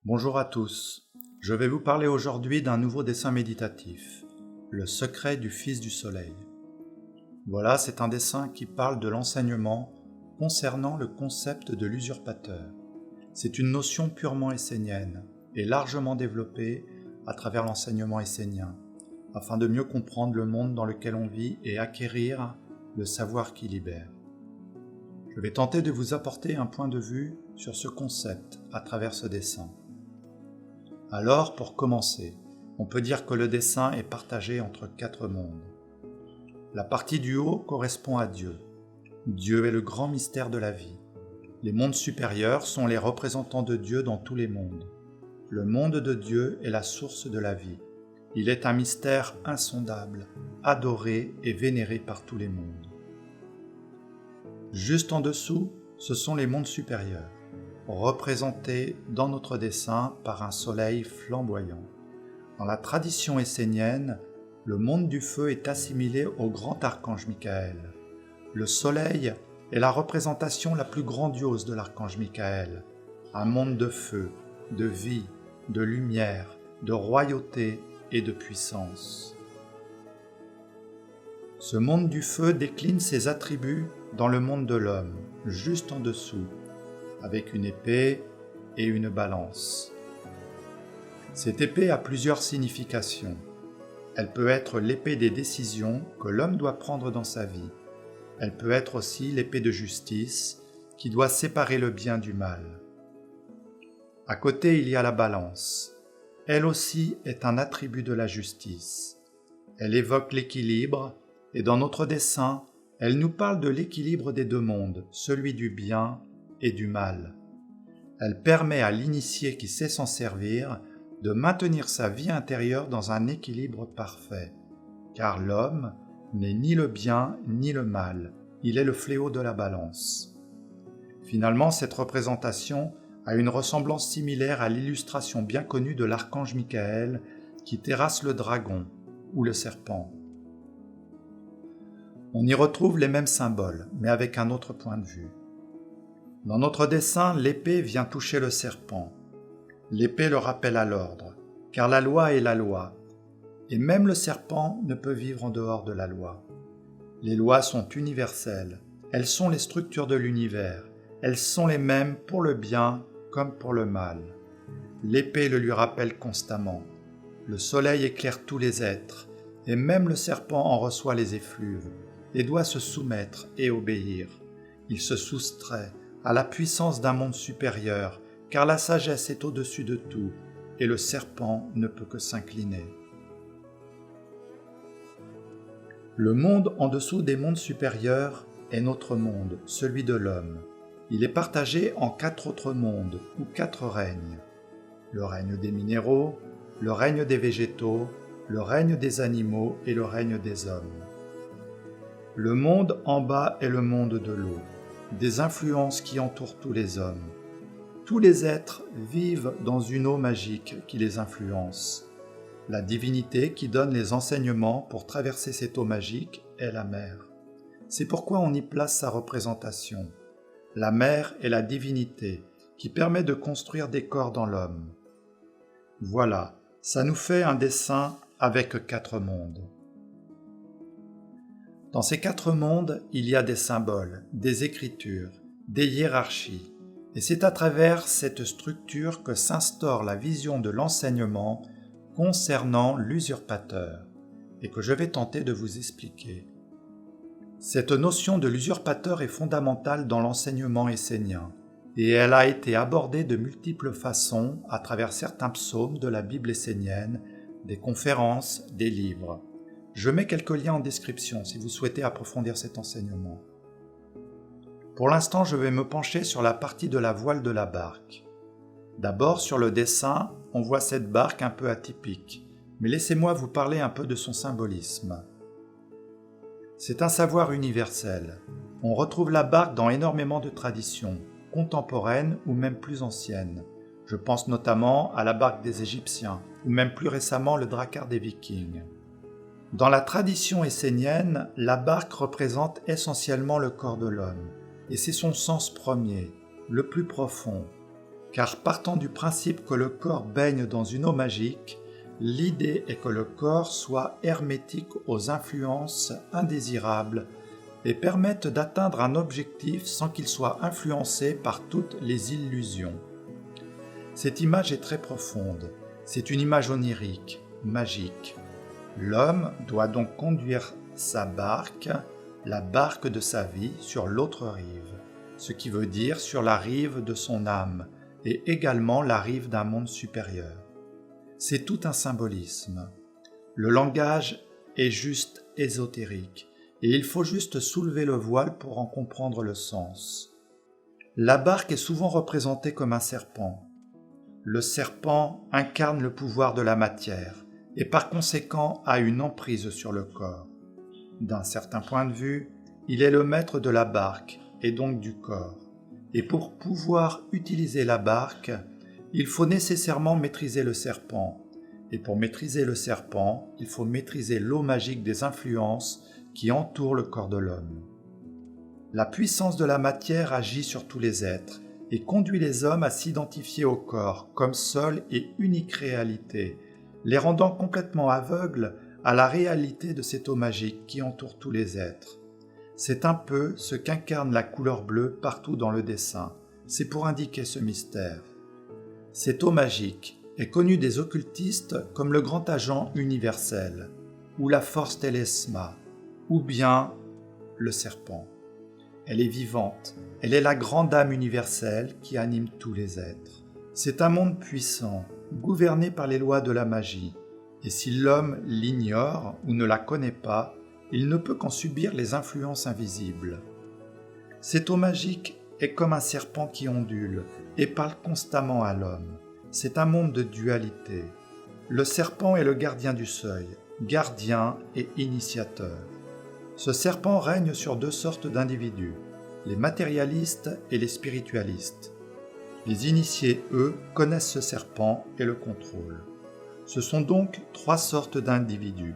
Bonjour à tous, je vais vous parler aujourd'hui d'un nouveau dessin méditatif, Le secret du Fils du Soleil. Voilà, c'est un dessin qui parle de l'enseignement concernant le concept de l'usurpateur. C'est une notion purement essénienne et largement développée à travers l'enseignement essénien, afin de mieux comprendre le monde dans lequel on vit et acquérir le savoir qui libère. Je vais tenter de vous apporter un point de vue sur ce concept à travers ce dessin. Alors, pour commencer, on peut dire que le dessin est partagé entre 4 mondes. La partie du haut correspond à Dieu. Dieu est le grand mystère de la vie. Les mondes supérieurs sont les représentants de Dieu dans tous les mondes. Le monde de Dieu est la source de la vie. Il est un mystère insondable, adoré et vénéré par tous les mondes. Juste en dessous, ce sont les mondes supérieurs, représentés dans notre dessin par un soleil flamboyant. Dans la tradition essénienne, le monde du feu est assimilé au grand archange Michael. Le soleil est la représentation la plus grandiose de l'archange Michael, un monde de feu, de vie, de lumière, de royauté et de puissance. Ce monde du feu décline ses attributs dans le monde de l'homme, juste en dessous, avec une épée et une balance. Cette épée a plusieurs significations. Elle peut être l'épée des décisions que l'homme doit prendre dans sa vie. Elle peut être aussi l'épée de justice qui doit séparer le bien du mal. À côté, il y a la balance. Elle aussi est un attribut de la justice. Elle évoque l'équilibre et dans notre dessin, elle nous parle de l'équilibre des deux mondes, celui du bien et du mal. Elle permet à l'initié qui sait s'en servir de maintenir sa vie intérieure dans un équilibre parfait, car l'homme n'est ni le bien ni le mal, il est le fléau de la balance. Finalement, cette représentation a une ressemblance similaire à l'illustration bien connue de l'archange Michael qui terrasse le dragon ou le serpent. On y retrouve les mêmes symboles, mais avec un autre point de vue. Dans notre dessin, l'épée vient toucher le serpent. L'épée le rappelle à l'ordre, car la loi est la loi, et même le serpent ne peut vivre en dehors de la loi. Les lois sont universelles, elles sont les structures de l'univers, elles sont les mêmes pour le bien comme pour le mal. L'épée le lui rappelle constamment. Le soleil éclaire tous les êtres, et même le serpent en reçoit les effluves, et doit se soumettre et obéir. Il se soustrait à la puissance d'un monde supérieur, car la sagesse est au-dessus de tout, et le serpent ne peut que s'incliner. Le monde en dessous des mondes supérieurs est notre monde, celui de l'homme. Il est partagé en 4 autres mondes, ou 4 règnes. Le règne des minéraux, le règne des végétaux, le règne des animaux et le règne des hommes. Le monde en bas est le monde de l'eau, des influences qui entourent tous les hommes. Tous les êtres vivent dans une eau magique qui les influence. La divinité qui donne les enseignements pour traverser cette eau magique est la mer. C'est pourquoi on y place sa représentation. La mer est la divinité qui permet de construire des corps dans l'homme. Voilà, ça nous fait un dessin avec 4 mondes. Dans ces 4 mondes, il y a des symboles, des écritures, des hiérarchies, et c'est à travers cette structure que s'instaure la vision de l'enseignement concernant l'usurpateur, et que je vais tenter de vous expliquer. Cette notion de l'usurpateur est fondamentale dans l'enseignement essénien, et elle a été abordée de multiples façons à travers certains psaumes de la Bible essénienne, des conférences, des livres. Je mets quelques liens en description si vous souhaitez approfondir cet enseignement. Pour l'instant, je vais me pencher sur la partie de la voile de la barque. D'abord, sur le dessin, on voit cette barque un peu atypique, mais laissez-moi vous parler un peu de son symbolisme. C'est un savoir universel. On retrouve la barque dans énormément de traditions, contemporaines ou même plus anciennes. Je pense notamment à la barque des Égyptiens, ou même plus récemment le drakkar des Vikings. Dans la tradition essénienne, la barque représente essentiellement le corps de l'homme, et c'est son sens premier, le plus profond. car partant du principe que le corps baigne dans une eau magique, l'idée est que le corps soit hermétique aux influences indésirables et permette d'atteindre un objectif sans qu'il soit influencé par toutes les illusions. Cette image est très profonde, c'est une image onirique, magique. L'homme doit donc conduire sa barque, la barque de sa vie, sur l'autre rive, ce qui veut dire sur la rive de son âme, et également la rive d'un monde supérieur. C'est tout un symbolisme. Le langage est juste ésotérique, et il faut juste soulever le voile pour en comprendre le sens. La barque est souvent représentée comme un serpent. Le serpent incarne le pouvoir de la matière, et par conséquent a une emprise sur le corps. D'un certain point de vue, il est le maître de la barque, et donc du corps. Et pour pouvoir utiliser la barque, il faut nécessairement maîtriser le serpent. Et pour maîtriser le serpent, il faut maîtriser l'eau magique des influences qui entourent le corps de l'homme. La puissance de la matière agit sur tous les êtres et conduit les hommes à s'identifier au corps comme seule et unique réalité, les rendant complètement aveugles à la réalité de cette eau magique qui entoure tous les êtres. C'est un peu ce qu'incarne la couleur bleue partout dans le dessin. C'est pour indiquer ce mystère. Cette eau magique est connue des occultistes comme le grand agent universel, ou la force télesma, ou bien le serpent. Elle est vivante, elle est la grande âme universelle qui anime tous les êtres. C'est un monde puissant, gouverné par les lois de la magie, et si l'homme l'ignore ou ne la connaît pas, il ne peut qu'en subir les influences invisibles. Cette eau magique est comme un serpent qui ondule et parle constamment à l'homme. C'est un monde de dualité. Le serpent est le gardien du seuil, gardien et initiateur. Ce serpent règne sur deux sortes d'individus, les matérialistes et les spiritualistes. Les initiés, eux, connaissent ce serpent et le contrôlent. Ce sont donc trois sortes d'individus.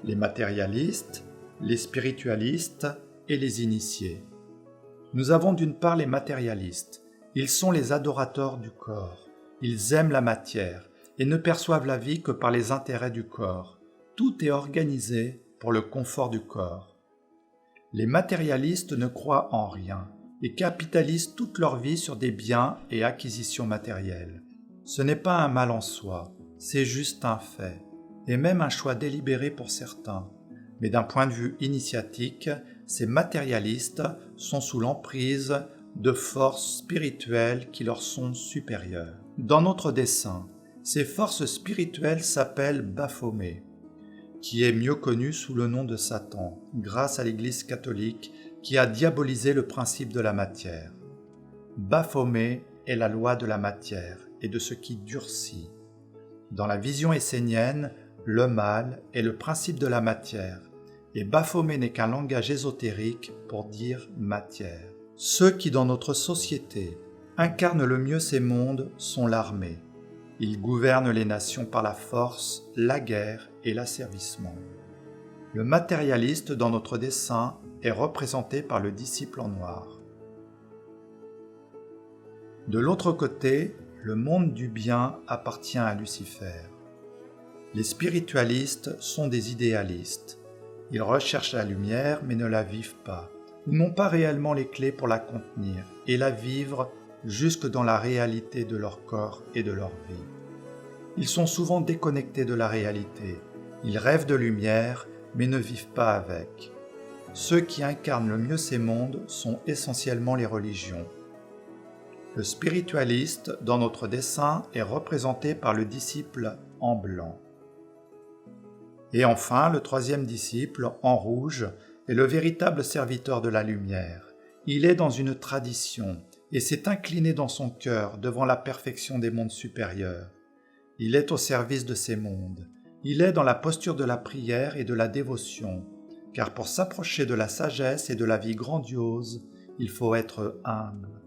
Les matérialistes, les spiritualistes et les initiés. Nous avons d'une part les matérialistes. Ils sont les adorateurs du corps. Ils aiment la matière et ne perçoivent la vie que par les intérêts du corps. Tout est organisé pour le confort du corps. Les matérialistes ne croient en rien et capitalisent toute leur vie sur des biens et acquisitions matérielles. Ce n'est pas un mal en soi, c'est juste un fait, et même un choix délibéré pour certains. Mais d'un point de vue initiatique, ces matérialistes sont sous l'emprise de forces spirituelles qui leur sont supérieures. Dans notre dessin, ces forces spirituelles s'appellent Baphomet, qui est mieux connu sous le nom de Satan, grâce à l'Église catholique qui a diabolisé le principe de la matière. Baphomet est la loi de la matière et de ce qui durcit. Dans la vision essénienne, le mal est le principe de la matière, et Baphomet n'est qu'un langage ésotérique pour dire matière. Ceux qui, dans notre société, incarnent le mieux ces mondes sont l'armée. Ils gouvernent les nations par la force, la guerre et l'asservissement. Le matérialiste dans notre dessin est représenté par le disciple en noir. De l'autre côté, le monde du bien appartient à Lucifer. Les spiritualistes sont des idéalistes. Ils recherchent la lumière mais ne la vivent pas. Ils n'ont pas réellement les clés pour la contenir et la vivre jusque dans la réalité de leur corps et de leur vie. Ils sont souvent déconnectés de la réalité. Ils rêvent de lumière mais ne vivent pas avec. Ceux qui incarnent le mieux ces mondes sont essentiellement les religions. Le spiritualiste dans notre dessin est représenté par le disciple en blanc. Et enfin, le troisième disciple, en rouge, est le véritable serviteur de la lumière. Il est dans une tradition et s'est incliné dans son cœur devant la perfection des mondes supérieurs. Il est au service de ces mondes. Il est dans la posture de la prière et de la dévotion, car pour s'approcher de la sagesse et de la vie grandiose, il faut être humble.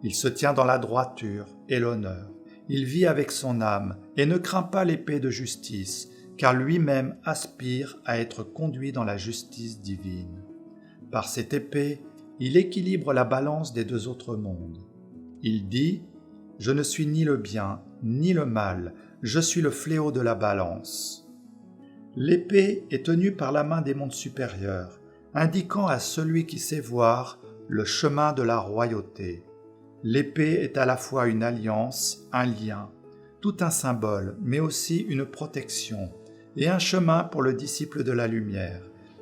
Il se tient dans la droiture et l'honneur. Il vit avec son âme et ne craint pas l'épée de justice, car lui-même aspire à être conduit dans la justice divine. Par cette épée, il équilibre la balance des deux autres mondes. Il dit Je ne suis ni le bien, ni le mal, je suis le fléau de la balance. L'épée est tenue par la main des mondes supérieurs, indiquant à celui qui sait voir le chemin de la royauté. L'épée est à la fois une alliance, un lien, tout un symbole, mais aussi une protection, et un chemin pour le disciple de la lumière,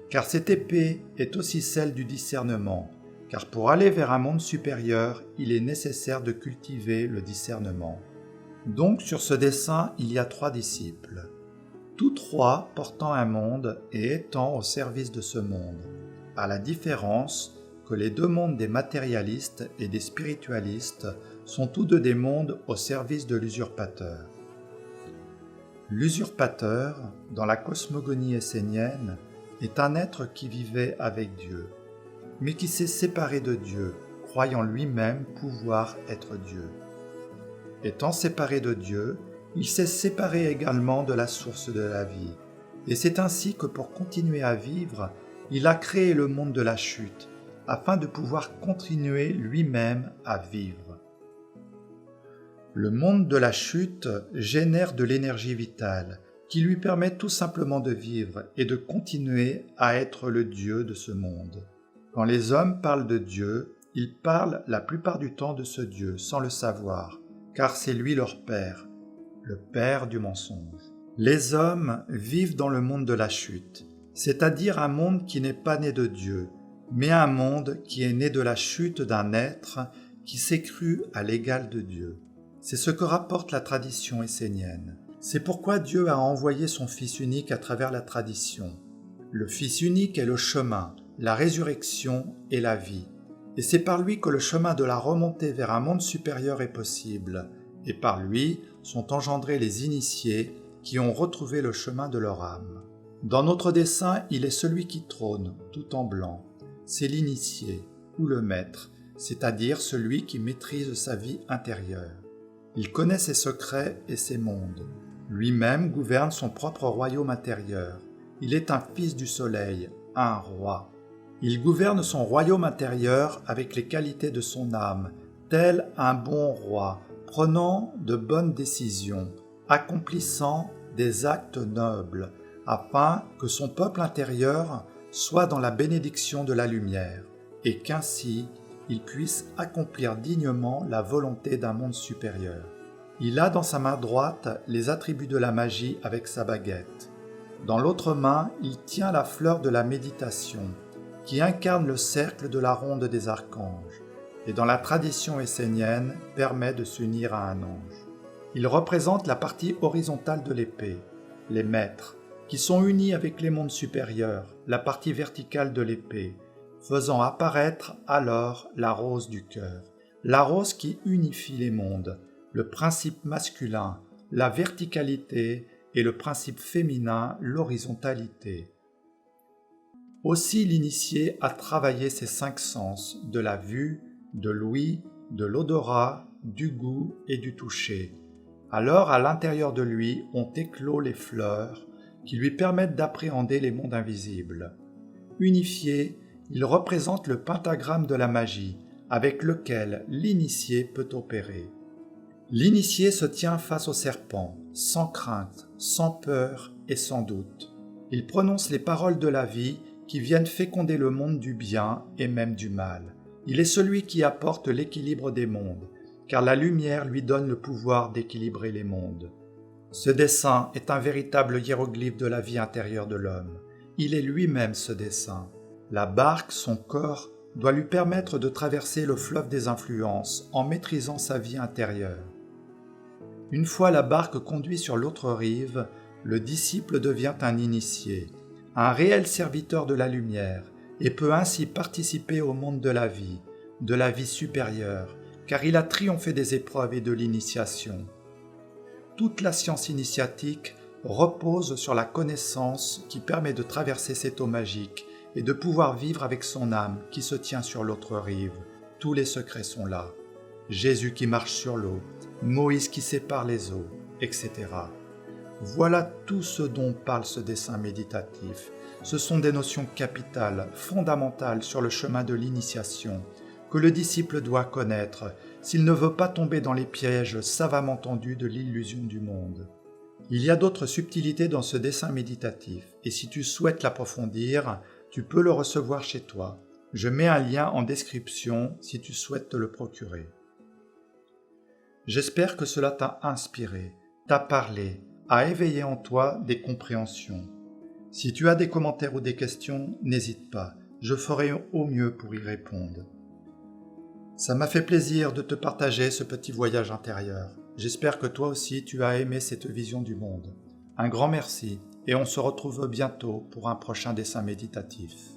car cette épée est aussi celle du discernement, car pour aller vers un monde supérieur, il est nécessaire de cultiver le discernement. Donc sur ce dessin, il y a 3 disciples, tous 3 portant un monde et étant au service de ce monde, à la différence que les 2 mondes des matérialistes et des spiritualistes sont tous 2 des mondes au service de l'usurpateur. L'usurpateur, dans la cosmogonie essénienne, est un être qui vivait avec Dieu, mais qui s'est séparé de Dieu, croyant lui-même pouvoir être Dieu. Étant séparé de Dieu, il s'est séparé également de la source de la vie, et c'est ainsi que pour continuer à vivre, il a créé le monde de la chute, afin de pouvoir continuer lui-même à vivre. Le monde de la chute génère de l'énergie vitale, qui lui permet tout simplement de vivre et de continuer à être le Dieu de ce monde. Quand les hommes parlent de Dieu, ils parlent la plupart du temps de ce Dieu sans le savoir, car c'est lui leur père, le père du mensonge. Les hommes vivent dans le monde de la chute, c'est-à-dire un monde qui n'est pas né de Dieu, mais un monde qui est né de la chute d'un être qui s'est cru à l'égal de Dieu. C'est ce que rapporte la tradition essénienne. C'est pourquoi Dieu a envoyé son Fils unique à travers la tradition. Le Fils unique est le chemin, la résurrection et la vie. Et c'est par lui que le chemin de la remontée vers un monde supérieur est possible. Et par lui sont engendrés les initiés qui ont retrouvé le chemin de leur âme. Dans notre dessin, il est celui qui trône, tout en blanc. C'est l'initié, ou le maître, c'est-à-dire celui qui maîtrise sa vie intérieure. Il connaît ses secrets et ses mondes. Lui-même gouverne son propre royaume intérieur. Il est un fils du soleil, un roi. Il gouverne son royaume intérieur avec les qualités de son âme, tel un bon roi, prenant de bonnes décisions, accomplissant des actes nobles, afin que son peuple intérieur soit dans la bénédiction de la lumière, et qu'ainsi il puisse accomplir dignement la volonté d'un monde supérieur. Il a dans sa main droite les attributs de la magie avec sa baguette. Dans l'autre main, il tient la fleur de la méditation, qui incarne le cercle de la ronde des archanges, et dans la tradition essénienne permet de s'unir à un ange. Il représente la partie horizontale de l'épée, les maîtres, qui sont unis avec les mondes supérieurs, la partie verticale de l'épée, faisant apparaître alors la rose du cœur, la rose qui unifie les mondes, le principe masculin, la verticalité et le principe féminin, l'horizontalité. Aussi l'initié a travaillé ses 5 sens, de la vue, de l'ouïe, de l'odorat, du goût et du toucher. Alors à l'intérieur de lui ont éclos les fleurs qui lui permettent d'appréhender les mondes invisibles. Unifié, il représente le pentagramme de la magie, avec lequel l'initié peut opérer. L'initié se tient face au serpent, sans crainte, sans peur et sans doute. Il prononce les paroles de la vie qui viennent féconder le monde du bien et même du mal. Il est celui qui apporte l'équilibre des mondes, car la lumière lui donne le pouvoir d'équilibrer les mondes. Ce dessin est un véritable hiéroglyphe de la vie intérieure de l'homme. Il est lui-même ce dessin. La barque, son corps, doit lui permettre de traverser le fleuve des influences en maîtrisant sa vie intérieure. Une fois la barque conduite sur l'autre rive, le disciple devient un initié, un réel serviteur de la lumière, et peut ainsi participer au monde de la vie supérieure, car il a triomphé des épreuves et de l'initiation. Toute la science initiatique repose sur la connaissance qui permet de traverser cette eau magique et de pouvoir vivre avec son âme qui se tient sur l'autre rive. Tous les secrets sont là. Jésus qui marche sur l'eau, Moïse qui sépare les eaux, etc. Voilà tout ce dont parle ce dessin méditatif. Ce sont des notions capitales, fondamentales sur le chemin de l'initiation, que le disciple doit connaître s'il ne veut pas tomber dans les pièges savamment tendus de l'illusion du monde. Il y a d'autres subtilités dans ce dessin méditatif, et si tu souhaites l'approfondir, tu peux le recevoir chez toi. Je mets un lien en description si tu souhaites te le procurer. J'espère que cela t'a inspiré, t'a parlé, a éveillé en toi des compréhensions. Si tu as des commentaires ou des questions, n'hésite pas, je ferai au mieux pour y répondre. Ça m'a fait plaisir de te partager ce petit voyage intérieur. J'espère que toi aussi tu as aimé cette vision du monde. Un grand merci et on se retrouve bientôt pour un prochain dessin méditatif.